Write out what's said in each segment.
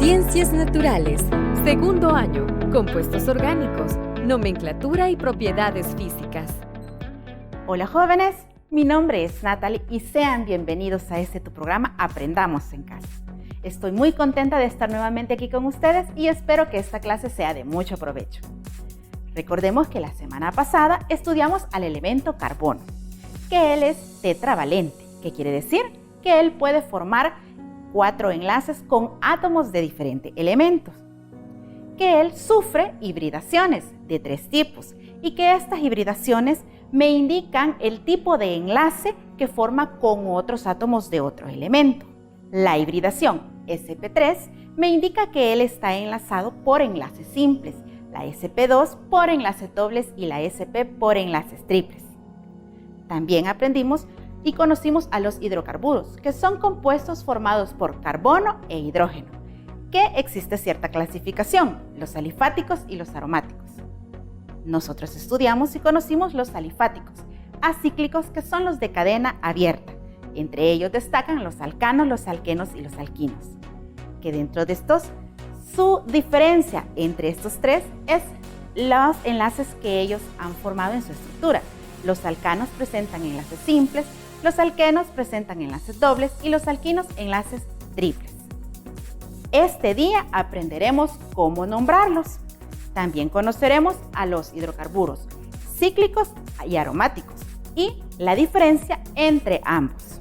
Ciencias Naturales, segundo año, compuestos orgánicos, nomenclatura y propiedades físicas. Hola jóvenes, mi nombre es Natalie y sean bienvenidos a tu programa Aprendamos en Casa. Estoy muy contenta de estar nuevamente aquí con ustedes y espero que esta clase sea de mucho provecho. Recordemos que la semana pasada estudiamos al elemento carbono, que él es tetravalente, que quiere decir que él puede formar 4 enlaces con átomos de diferentes elementos, que él sufre hibridaciones de 3 tipos y que estas hibridaciones me indican el tipo de enlace que forma con otros átomos de otro elemento. La hibridación sp3 me indica que él está enlazado por enlaces simples, la sp2 por enlaces dobles y la sp por enlaces triples. También aprendimos y conocimos a los hidrocarburos, que son compuestos formados por carbono e hidrógeno, que existe cierta clasificación, los alifáticos y los aromáticos. Nosotros estudiamos y conocimos los alifáticos, acíclicos, que son los de cadena abierta. Entre ellos destacan los alcanos, los alquenos y los alquinos, que dentro de estos, su diferencia entre estos 3 es los enlaces que ellos han formado en su estructura. Los alcanos presentan enlaces simples, los alquenos presentan enlaces dobles y los alquinos enlaces triples. Este día aprenderemos cómo nombrarlos. También conoceremos a los hidrocarburos cíclicos y aromáticos y la diferencia entre ambos.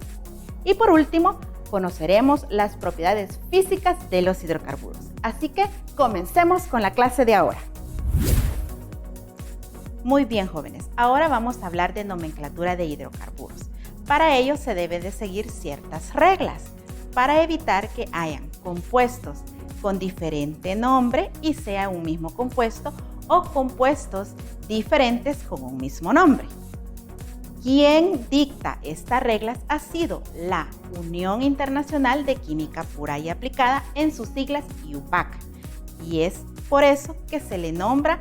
Y por último, conoceremos las propiedades físicas de los hidrocarburos. Así que comencemos con la clase de ahora. Muy bien, jóvenes, ahora vamos a hablar de nomenclatura de hidrocarburos. Para ello se debe de seguir ciertas reglas para evitar que hayan compuestos con diferente nombre y sea un mismo compuesto o compuestos diferentes con un mismo nombre. Quien dicta estas reglas ha sido la Unión Internacional de Química Pura y Aplicada, en sus siglas IUPAC, y es por eso que se le nombra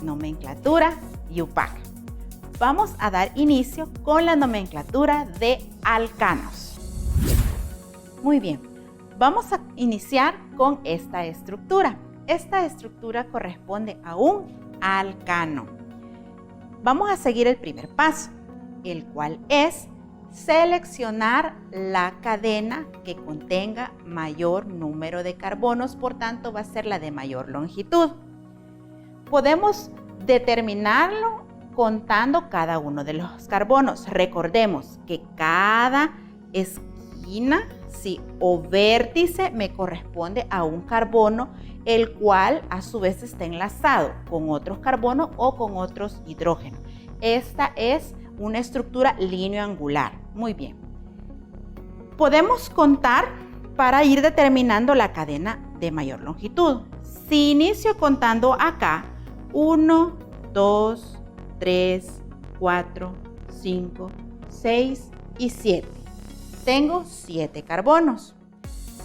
nomenclatura IUPAC. Vamos a dar inicio con la nomenclatura de alcanos. Muy bien, vamos a iniciar con esta estructura. Esta estructura corresponde a un alcano. Vamos a seguir el primer paso, el cual es seleccionar la cadena que contenga mayor número de carbonos, por tanto va a ser la de mayor longitud. Podemos determinarlo contando cada uno de los carbonos. Recordemos que cada esquina o vértice me corresponde a un carbono, el cual a su vez está enlazado con otros carbonos o con otros hidrógenos. Esta es una estructura lineoangular. Muy bien. Podemos contar para ir determinando la cadena de mayor longitud. Si inicio contando acá, 1, 2, 3, 4, 5, 6 y 7. Tengo 7 carbonos.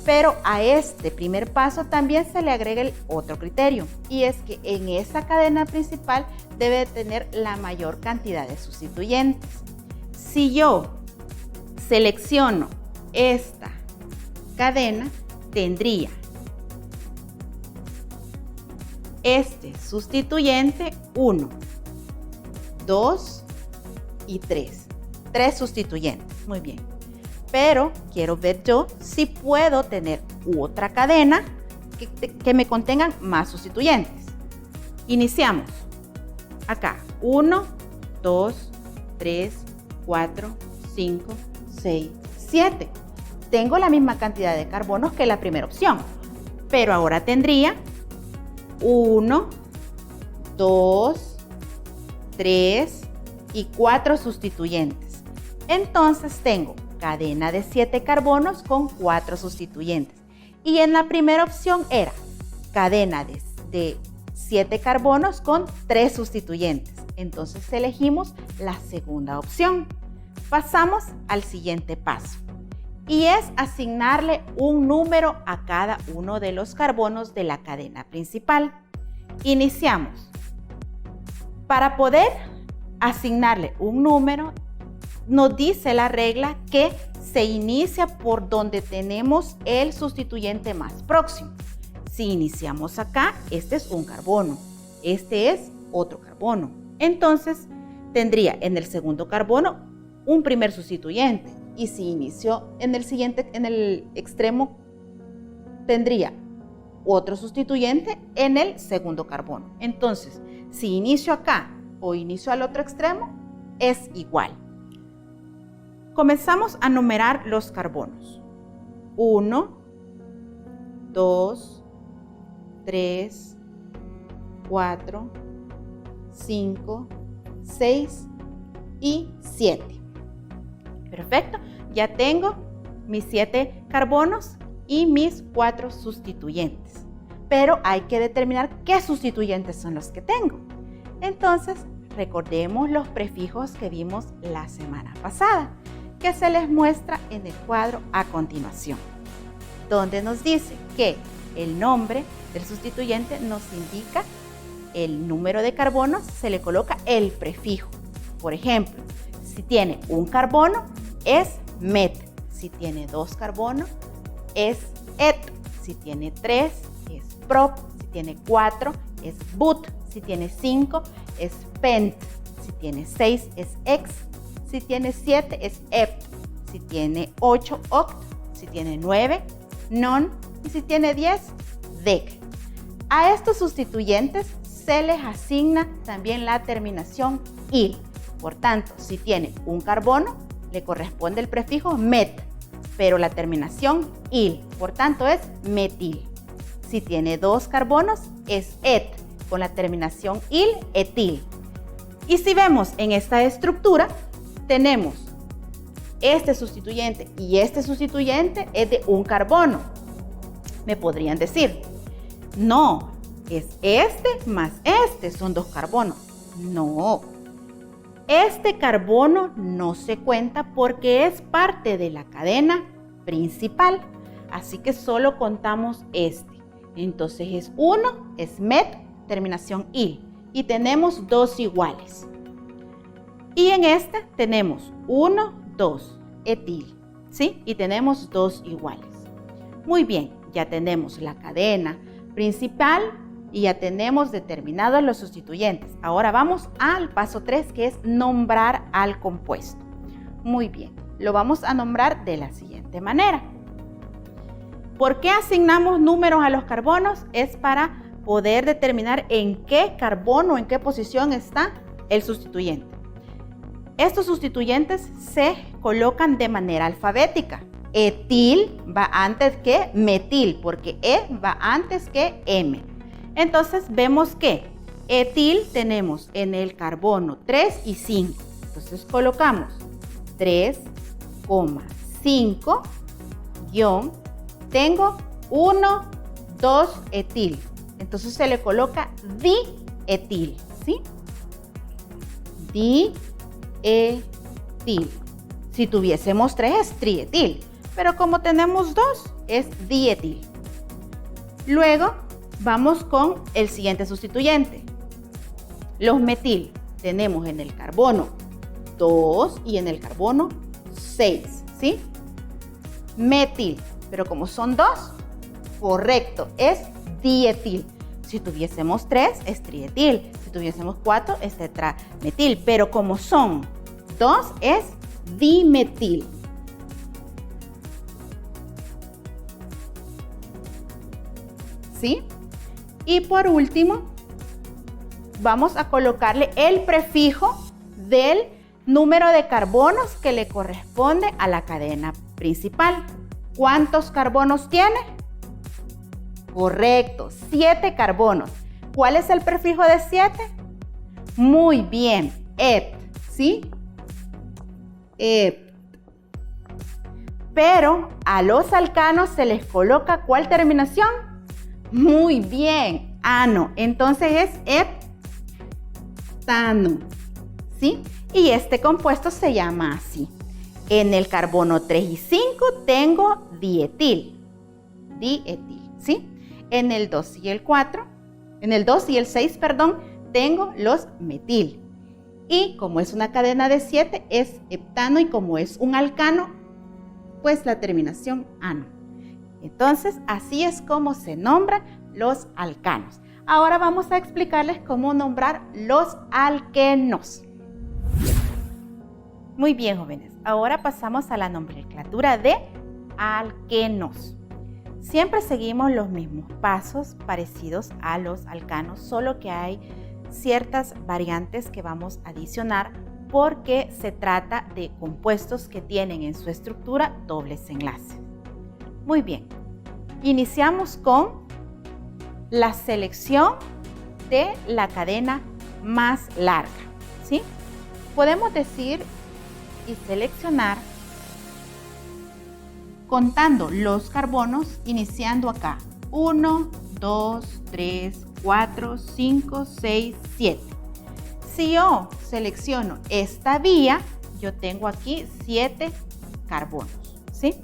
Pero a este primer paso también se le agrega el otro criterio, y es que en esa cadena principal debe tener la mayor cantidad de sustituyentes. Si yo selecciono esta cadena, tendría este sustituyente 1, 2 y 3. 3 sustituyentes. Muy bien. Pero quiero ver yo si puedo tener otra cadena que me contengan más sustituyentes. Iniciamos. Acá. 1, 2, 3, 4, 5, 6, 7. Tengo la misma cantidad de carbonos que la primera opción. Pero ahora tendría 1, 2, 3 y 4 sustituyentes. Entonces tengo cadena de 7 carbonos con 4 sustituyentes. Y en la primera opción era cadena de 7 carbonos con 3 sustituyentes. Entonces elegimos la segunda opción. Pasamos al siguiente paso. Y es asignarle un número a cada uno de los carbonos de la cadena principal. Iniciamos. Para poder asignarle un número, nos dice la regla que se inicia por donde tenemos el sustituyente más próximo. Si iniciamos acá, este es un carbono, este es otro carbono. Entonces, tendría en el segundo carbono un primer sustituyente. Y si inicio en el extremo, tendría otro sustituyente en el segundo carbono. Entonces, si inicio acá o inicio al otro extremo, es igual. Comenzamos a numerar los carbonos. 1, 2, 3, 4, 5, 6 y 7. Perfecto, ya tengo mis 7 carbonos y mis 4 sustituyentes. Pero hay que determinar qué sustituyentes son los que tengo. Entonces, recordemos los prefijos que vimos la semana pasada, que se les muestra en el cuadro a continuación, donde nos dice que el nombre del sustituyente nos indica el número de carbonos, se le coloca el prefijo. Por ejemplo, si tiene un carbono, es met. Si tiene 2 carbonos, es et. Si tiene 3, es prop. Si tiene 4, es but. Si tiene 5, es pent. Si tiene 6, es ex. Si tiene 7, es ept. Si tiene 8, oct. Si tiene 9, non. Y si tiene 10, dec. A estos sustituyentes se les asigna también la terminación il. Por tanto, si tiene un carbono, le corresponde el prefijo met, pero la terminación il. Por tanto, es metil. Si tiene 2 carbonos, es et, con la terminación il, etil. Y si vemos en esta estructura, tenemos este sustituyente y este sustituyente es de un carbono. Me podrían decir, no, es este más este, son 2 carbonos. No, este carbono no se cuenta porque es parte de la cadena principal, así que solo contamos este. Entonces es 1, es met, terminación il, y tenemos 2 iguales. Y en este tenemos 1, 2, etil, ¿sí? Y tenemos 2 iguales. Muy bien, ya tenemos la cadena principal y ya tenemos determinados los sustituyentes. Ahora vamos al paso 3, que es nombrar al compuesto. Muy bien, lo vamos a nombrar de la siguiente manera. ¿Por qué asignamos números a los carbonos? Es para poder determinar en qué carbono, en qué posición está el sustituyente. Estos sustituyentes se colocan de manera alfabética. Etil va antes que metil, porque E va antes que M. Entonces vemos que etil tenemos en el carbono 3 y 5. Entonces colocamos 3,5 guión, tengo 1, 2 etil. Entonces se le coloca dietil, ¿sí? Dietil. Si tuviésemos 3 es trietil, pero como tenemos 2 es dietil. Luego vamos con el siguiente sustituyente. Los metil tenemos en el carbono 2 y en el carbono 6, ¿sí? Metil, pero como son 2, correcto, es dietil. Si tuviésemos 3 es trietil, si tuviésemos 4 es tetrametil, pero como son 2 es dimetil. ¿Sí? Y por último, vamos a colocarle el prefijo del número de carbonos que le corresponde a la cadena principal. ¿Cuántos carbonos tiene? Correcto, 7 carbonos. ¿Cuál es el prefijo de 7? Muy bien, et, ¿sí? Et. Pero a los alcanos se les coloca ¿cuál terminación? Muy bien, ano. Entonces es heptano, ¿sí? Y este compuesto se llama así. En el carbono 3 y 5 tengo dietil, ¿sí? En el 2 y el 4, en el 2 y el 6, perdón, tengo los metil. Y como es una cadena de 7, es heptano, y como es un alcano, pues la terminación ano. Entonces, así es como se nombran los alcanos. Ahora vamos a explicarles cómo nombrar los alquenos. Muy bien, jóvenes. Ahora pasamos a la nomenclatura de alquenos. Siempre seguimos los mismos pasos parecidos a los alcanos, solo que hay ciertas variantes que vamos a adicionar porque se trata de compuestos que tienen en su estructura dobles enlaces. Muy bien. Iniciamos con la selección de la cadena más larga, ¿sí? Podemos decir y seleccionar contando los carbonos, iniciando acá 1, 2, 3, 4, 5, 6, 7. Si yo selecciono esta vía, yo tengo aquí 7 carbonos, ¿sí?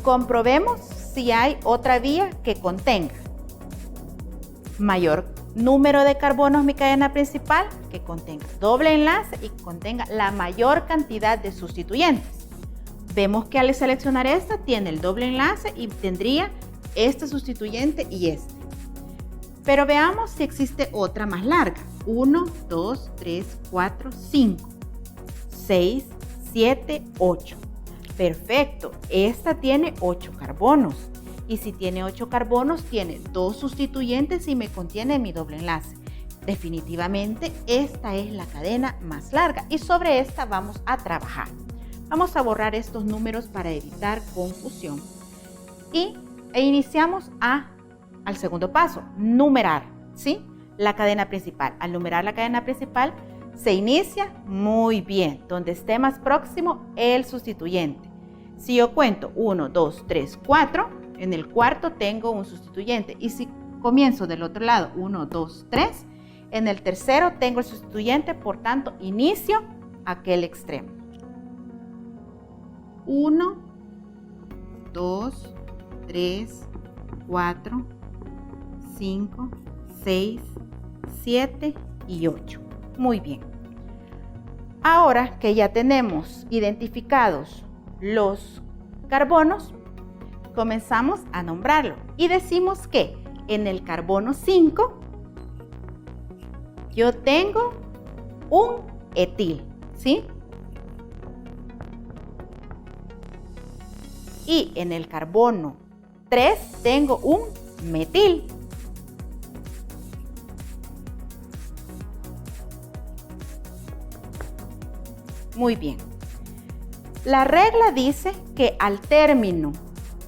Comprobemos si hay otra vía que contenga mayor número de carbonos mi cadena principal, que contenga doble enlace y que contenga la mayor cantidad de sustituyentes. Vemos que al seleccionar esta tiene el doble enlace y tendría este sustituyente y este. Pero veamos si existe otra más larga. 1, 2, 3, 4, 5, 6, 7, 8. Perfecto, esta tiene 8 carbonos. Y si tiene 8 carbonos, tiene 2 sustituyentes y me contiene mi doble enlace. Definitivamente, esta es la cadena más larga y sobre esta vamos a trabajar. Vamos a borrar estos números para evitar confusión. E iniciamos al segundo paso, numerar, ¿sí? La cadena principal. Al numerar la cadena principal, se inicia muy bien, donde esté más próximo el sustituyente. Si yo cuento 1, 2, 3, 4, en el cuarto tengo un sustituyente. Y si comienzo del otro lado, 1, 2, 3, en el tercero tengo el sustituyente, por tanto, inicio aquel extremo. 1, 2, 3, 4, 5, 6, 7 y 8. Muy bien. Ahora que ya tenemos identificados los carbonos, comenzamos a nombrarlo y decimos que en el carbono 5 yo tengo un etil, ¿sí? Y en el carbono 3 tengo un metil. Muy bien. La regla dice que al término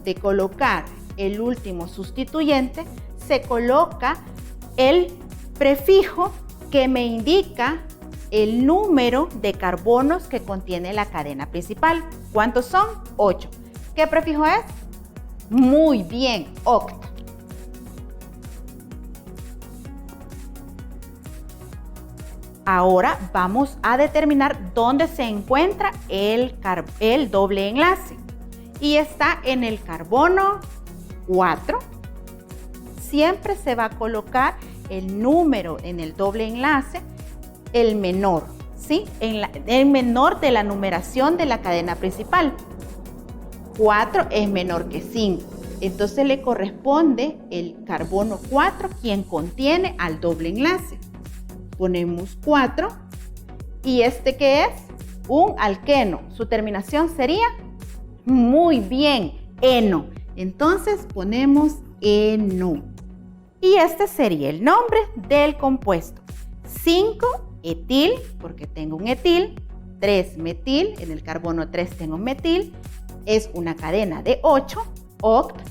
de colocar el último sustituyente, se coloca el prefijo que me indica el número de carbonos que contiene la cadena principal. ¿Cuántos son? 8. ¿Qué prefijo es? Muy bien, oct. Ahora vamos a determinar dónde se encuentra el doble enlace. Y está en el carbono 4. Siempre se va a colocar el número en el doble enlace, el menor, ¿sí? El menor de la numeración de la cadena principal. 4 es menor que 5. Entonces le corresponde el carbono 4 quien contiene al doble enlace. Ponemos 4 y este que es un alqueno. Su terminación sería muy bien, eno. Entonces ponemos eno. Y este sería el nombre del compuesto. 5 etil, porque tengo un etil. 3 metil, en el carbono 3 tengo un metil. Es una cadena de 8, oct.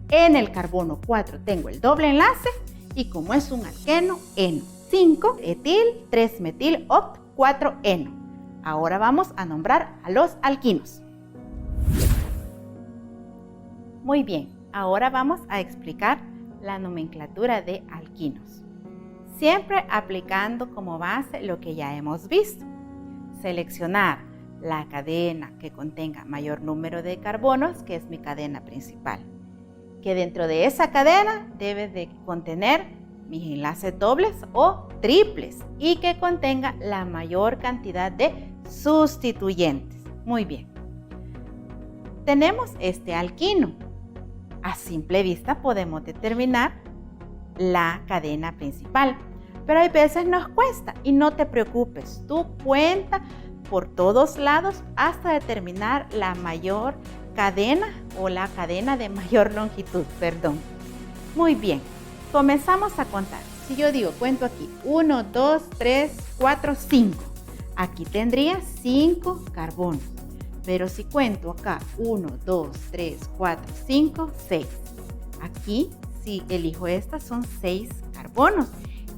En el carbono 4 tengo el doble enlace. Y como es un alqueno, eno. 5 etil, 3 metil, oct, 4 eno. Ahora vamos a nombrar a los alquinos. Muy bien, ahora vamos a explicar la nomenclatura de alquinos. Siempre aplicando como base lo que ya hemos visto. Seleccionar la cadena que contenga mayor número de carbonos, que es mi cadena principal. Que dentro de esa cadena debe de contener mis enlaces dobles o triples y que contenga la mayor cantidad de sustituyentes. Muy bien. Tenemos este alquino. A simple vista podemos determinar la cadena principal. Pero hay veces nos cuesta y no te preocupes, tú cuenta por todos lados hasta determinar la mayor cadena o la cadena de mayor longitud, perdón. Muy bien, comenzamos a contar. Si yo digo, cuento aquí, 1, 2, 3, 4, 5. Aquí tendría 5 carbonos. Pero si cuento acá, 1, 2, 3, 4, 5, 6. Aquí, si elijo esta, son 6 carbonos.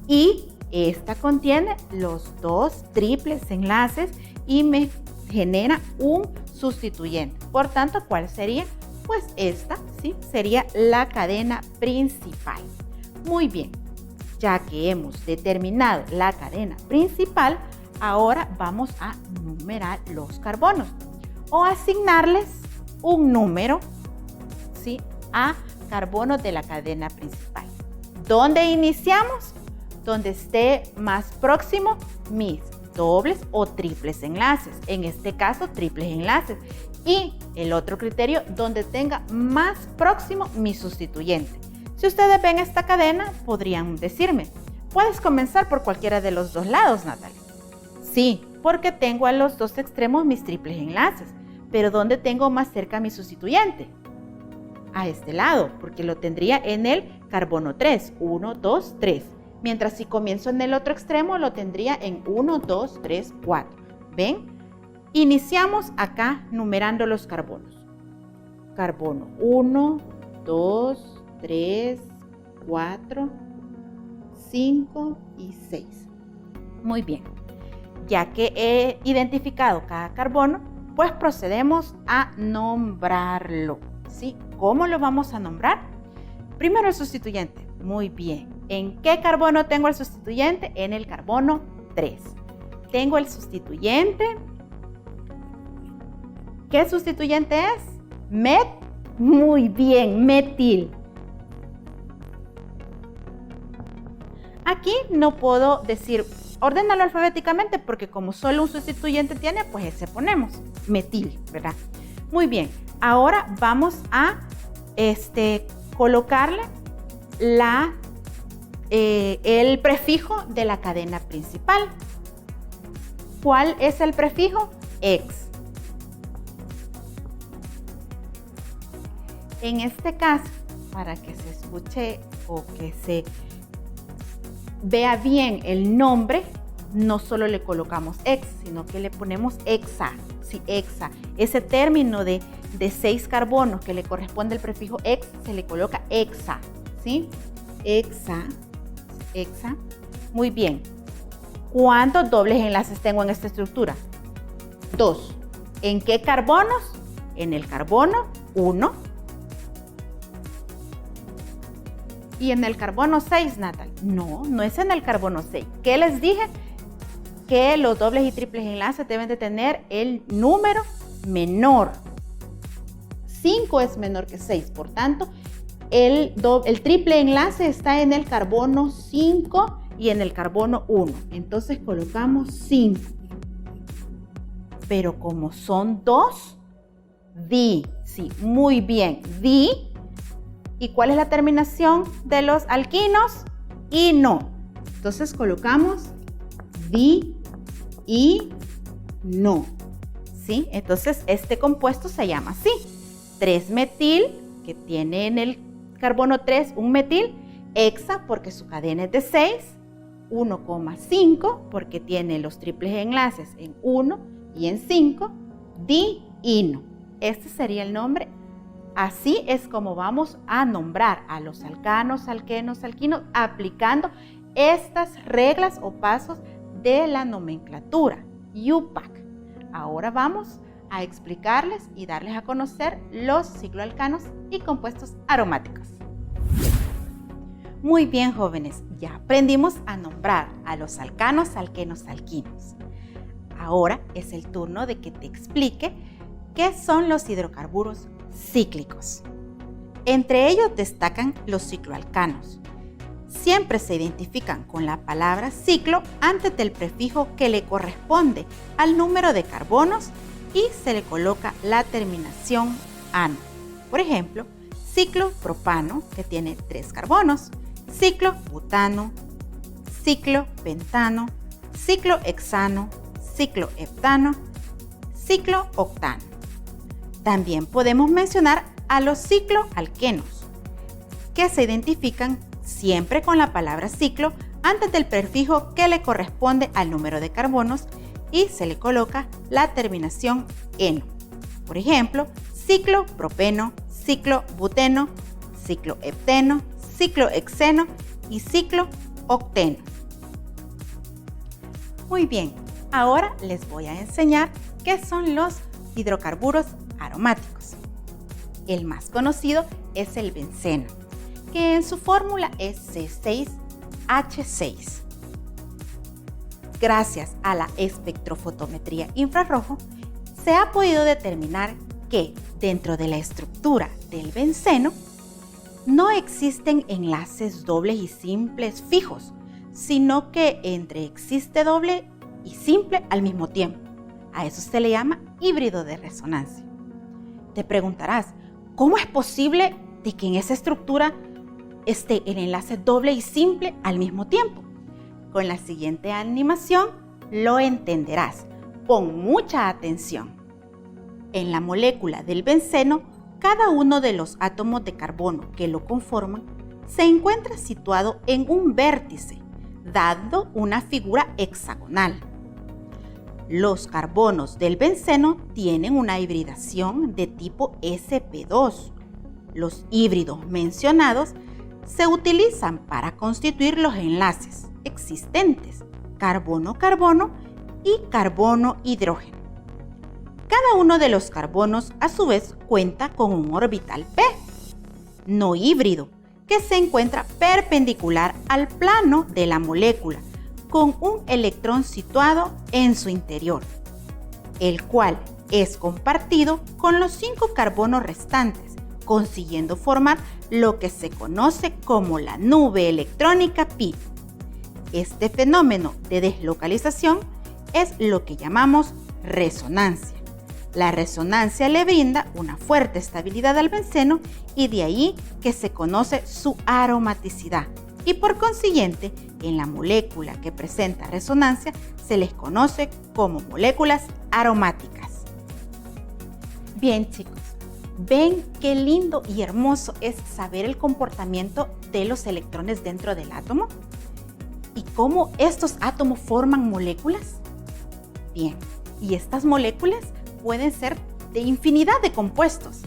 Y esta contiene los 2 triples enlaces y me genera un sustituyente. Por tanto, ¿cuál sería? Pues esta, ¿sí? Sería la cadena principal. Muy bien, ya que hemos determinado la cadena principal, ahora vamos a numerar los carbonos o asignarles un número, ¿sí? A carbonos de la cadena principal. ¿Dónde iniciamos? Donde esté más próximo mis dobles o triples enlaces. En este caso, triples enlaces. Y el otro criterio, donde tenga más próximo mi sustituyente. Si ustedes ven esta cadena, podrían decirme, ¿puedes comenzar por cualquiera de los dos lados, Natalie? Sí, porque tengo a los dos extremos mis triples enlaces. Pero ¿dónde tengo más cerca mi sustituyente? A este lado, porque lo tendría en el carbono 3. 1, 2, 3. Mientras si comienzo en el otro extremo, lo tendría en 1, 2, 3, 4. ¿Ven? Iniciamos acá numerando los carbonos. Carbono 1, 2, 3, 4, 5 y 6. Muy bien. Ya que he identificado cada carbono, pues procedemos a nombrarlo. ¿Sí? ¿Cómo lo vamos a nombrar? Primero el sustituyente. Muy bien. ¿En qué carbono tengo el sustituyente? En el carbono 3. Tengo el sustituyente. ¿Qué sustituyente es? Muy bien, metil. Aquí no puedo decir, ordénalo alfabéticamente porque como solo un sustituyente tiene, pues ese ponemos, metil, ¿verdad? Muy bien, ahora vamos a colocarle el prefijo de la cadena principal. ¿Cuál es el prefijo? Ex. En este caso, para que se escuche o que se vea bien el nombre, no solo le colocamos ex, sino que le ponemos hexa. Sí, hexa. Ese término de 6 carbonos que le corresponde el prefijo ex, se le coloca hexa. ¿Sí? Hexa. Hexa. Muy bien. ¿Cuántos dobles enlaces tengo en esta estructura? 2. ¿En qué carbonos? En el carbono 1. ¿Y en el carbono 6, Natalie? No, no es en el carbono 6. ¿Qué les dije? Que los dobles y triples enlaces deben de tener el número menor. 5 es menor que 6, por tanto, el triple enlace está en el carbono 5 y en el carbono 1. Entonces colocamos 5. Pero como son 2, di. Sí, muy bien, di. ¿Y cuál es la terminación de los alquinos? Ino. Entonces colocamos di y no. ¿Sí? Entonces este compuesto se llama así. 3-metil, que tiene en el carbono 3 un metil, hexa porque su cadena es de 6, 1,5 porque tiene los triples enlaces en 1 y en 5, diino. Este sería el nombre. Así es como vamos a nombrar a los alcanos, alquenos, alquinos, aplicando estas reglas o pasos de la nomenclatura, UPAC. Ahora vamos a explicarles y darles a conocer los cicloalcanos y compuestos aromáticos. Muy bien, jóvenes, ya aprendimos a nombrar a los alcanos, alquenos, alquinos. Ahora es el turno de que te explique qué son los hidrocarburos cíclicos. Entre ellos destacan los cicloalcanos. Siempre se identifican con la palabra ciclo antes del prefijo que le corresponde al número de carbonos y se le coloca la terminación ano. Por ejemplo, ciclopropano, que tiene 3 carbonos, ciclobutano, ciclopentano, ciclohexano, cicloheptano, ciclooctano. También podemos mencionar a los cicloalquenos, que se identifican siempre con la palabra ciclo antes del prefijo que le corresponde al número de carbonos y se le coloca la terminación eno. Por ejemplo, ciclopropeno, ciclobuteno, ciclohepteno, ciclohexeno y cicloocteno. Muy bien, ahora les voy a enseñar qué son los hidrocarburos aromáticos. El más conocido es el benceno, que en su fórmula es C6H6. Gracias a la espectrofotometría infrarrojo, se ha podido determinar que dentro de la estructura del benceno no existen enlaces dobles y simples fijos, sino que existe doble y simple al mismo tiempo. A eso se le llama híbrido de resonancia. Te preguntarás, ¿cómo es posible de que en esa estructura esté el enlace doble y simple al mismo tiempo? Con la siguiente animación lo entenderás. Pon mucha atención. En la molécula del benceno, cada uno de los átomos de carbono que lo conforman se encuentra situado en un vértice, dando una figura hexagonal. Los carbonos del benceno tienen una hibridación de tipo sp2. Los híbridos mencionados se utilizan para constituir los enlaces existentes, carbono-carbono y carbono-hidrógeno. Cada uno de los carbonos a su vez cuenta con un orbital p, no híbrido, que se encuentra perpendicular al plano de la molécula, con un electrón situado en su interior, el cual es compartido con los 5 carbonos restantes, consiguiendo formar lo que se conoce como la nube electrónica pi. Este fenómeno de deslocalización es lo que llamamos resonancia. La resonancia le brinda una fuerte estabilidad al benceno y de ahí que se conoce su aromaticidad. Y por consiguiente, en la molécula que presenta resonancia se les conoce como moléculas aromáticas. Bien, chicos, ¿ven qué lindo y hermoso es saber el comportamiento de los electrones dentro del átomo? ¿Y cómo estos átomos forman moléculas? Bien, y estas moléculas pueden ser de infinidad de compuestos.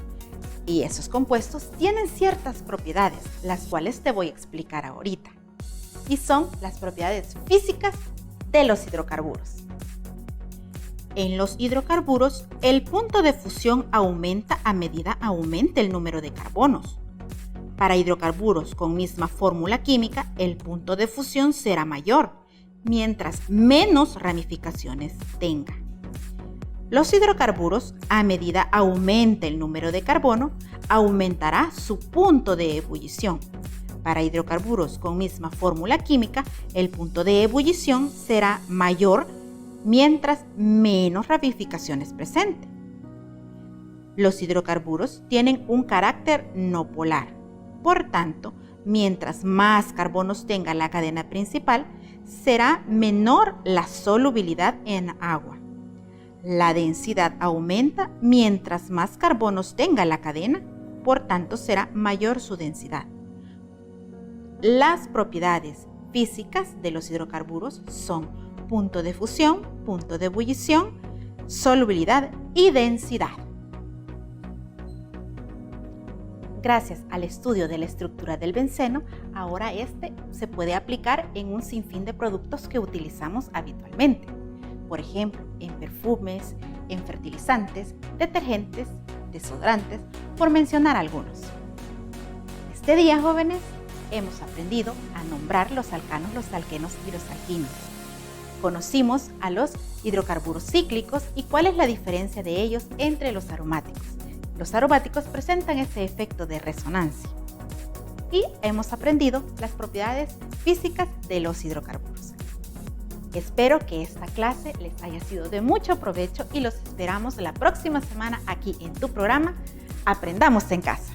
Y esos compuestos tienen ciertas propiedades, las cuales te voy a explicar ahorita. Y son las propiedades físicas de los hidrocarburos. En los hidrocarburos, el punto de fusión aumenta a medida aumente el número de carbonos. Para hidrocarburos con misma fórmula química, el punto de fusión será mayor, mientras menos ramificaciones tenga. Los hidrocarburos, a medida aumente el número de carbono, aumentará su punto de ebullición. Para hidrocarburos con misma fórmula química, el punto de ebullición será mayor mientras menos ramificaciones presente. Los hidrocarburos tienen un carácter no polar. Por tanto, mientras más carbonos tenga la cadena principal, será menor la solubilidad en agua. La densidad aumenta mientras más carbonos tenga la cadena, por tanto será mayor su densidad. Las propiedades físicas de los hidrocarburos son punto de fusión, punto de ebullición, solubilidad y densidad. Gracias al estudio de la estructura del benceno, ahora este se puede aplicar en un sinfín de productos que utilizamos habitualmente. Por ejemplo, en perfumes, en fertilizantes, detergentes, desodorantes, por mencionar algunos. Este día, jóvenes, hemos aprendido a nombrar los alcanos, los alquenos y los alquinos. Conocimos a los hidrocarburos cíclicos y cuál es la diferencia de ellos entre los aromáticos. Los aromáticos presentan ese efecto de resonancia. Y hemos aprendido las propiedades físicas de los hidrocarburos. Espero que esta clase les haya sido de mucho provecho y los esperamos la próxima semana aquí en tu programa Aprendamos en Casa.